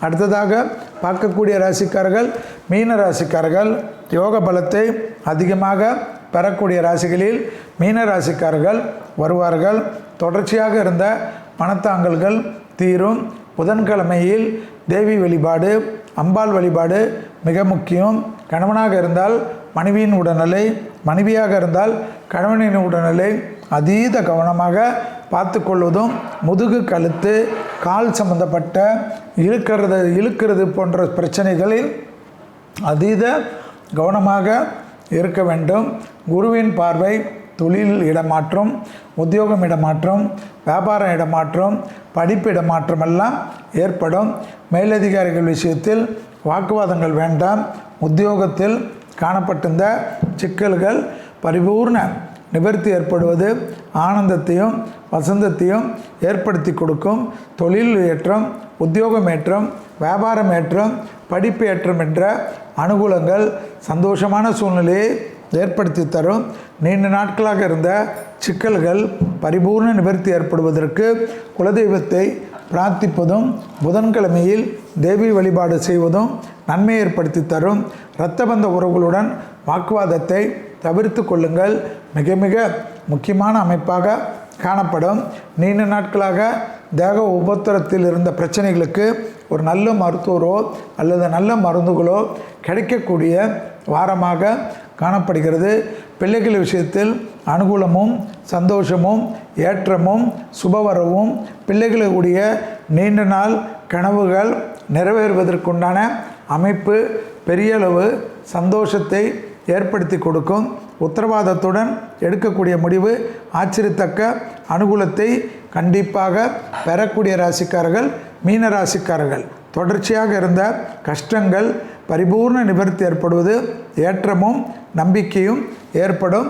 அடுத்ததாக பார்க்கக்கூடிய ராசிக்காரர்கள் மீன ராசிக்காரர்கள். யோக பலத்தை அதிகமாக பெறக்கூடிய ராசிகளில் மீன ராசிக்காரர்கள் வருவார்கள். தொடர்ச்சியாக இருந்த மனத்தாங்கல்கள் தீரும். புதன்கிழமையில் தேவி வழிபாடு, அம்பாள் வழிபாடு மிக முக்கியம். கணவனாக இருந்தால் மனைவியின் உடல்நிலை, மனைவியாக இருந்தால் கணவனின் உடல்நிலை அதீத கவனமாக பார்த்து கொள்வதும், முதுகு, கழுத்து, கால் சம்பந்தப்பட்ட இழுக்கிறது போன்ற பிரச்சனைகளில் அதீத கவனமாக இருக்க வேண்டும். குருவின் பார்வை தொழில் இடமாற்றம், உத்தியோகம் இடமாற்றம், வியாபார இடமாற்றம், படிப்பு இடமாற்றம் எல்லாம் ஏற்படும். மேலதிகாரிகள் விஷயத்தில் வாக்குவாதங்கள் வேண்டாம். உத்தியோகத்தில் காணப்பட்டிருந்த சிக்கல்கள் பரிபூர்ண நிவர்த்தி ஏற்படுவது ஆனந்தத்தையும் வசந்தத்தையும் ஏற்படுத்தி கொடுக்கும். தொழில் ஏற்றம், உத்தியோகம் ஏற்றம், வியாபாரம் ஏற்றம், படிப்பு ஏற்றம் என்ற அனுகூலங்கள் சந்தோஷமான சூழ்நிலையை ஏற்படுத்தி தரும். நீண்ட நாட்களாக இருந்த சிக்கல்கள் பரிபூர்ண நிவர்த்தி ஏற்படுவதற்கு குலதெய்வத்தை பிரார்த்திப்பதும், புதன்கிழமையில் தேவி வழிபாடு செய்வதும் நன்மை ஏற்படுத்தி தரும். இரத்தபந்த உறவுகளுடன் வாக்குவாதத்தை தவிர்த்து கொள்ளுங்கள். மிக மிக முக்கியமான அமைப்பாக காணப்படும். நீண்ட நாட்களாக தேக உபத்திரத்தில் இருந்த பிரச்சனைகளுக்கு ஒரு நல்ல மருத்துவரோ அல்லது நல்ல மருந்துகளோ கிடைக்கக்கூடிய வாரமாக காணப்படுகிறது. பிள்ளைகள் விஷயத்தில் அனுகூலமும் சந்தோஷமும் ஏற்றமும் சுபவரவும், பிள்ளைகளுடைய நீண்ட நாள் கனவுகள் நிறைவேறுவதற்குண்டான அமைப்பு பெரியளவு சந்தோஷத்தை ஏற்படுத்தி கொடுக்கும். உத்தரவாதத்துடன் எடுக்கக்கூடிய முடிவு ஆச்சரியத்தக்க அனுகூலத்தை கண்டிப்பாக பெறக்கூடிய ராசிக்காரர்கள் மீன ராசிக்காரர்கள். தொடர்ச்சியாக இருந்த கஷ்டங்கள் பரிபூர்ண நிவர்த்தி ஏற்படுவது, ஏற்றமும் நம்பிக்கையும் ஏற்படும்.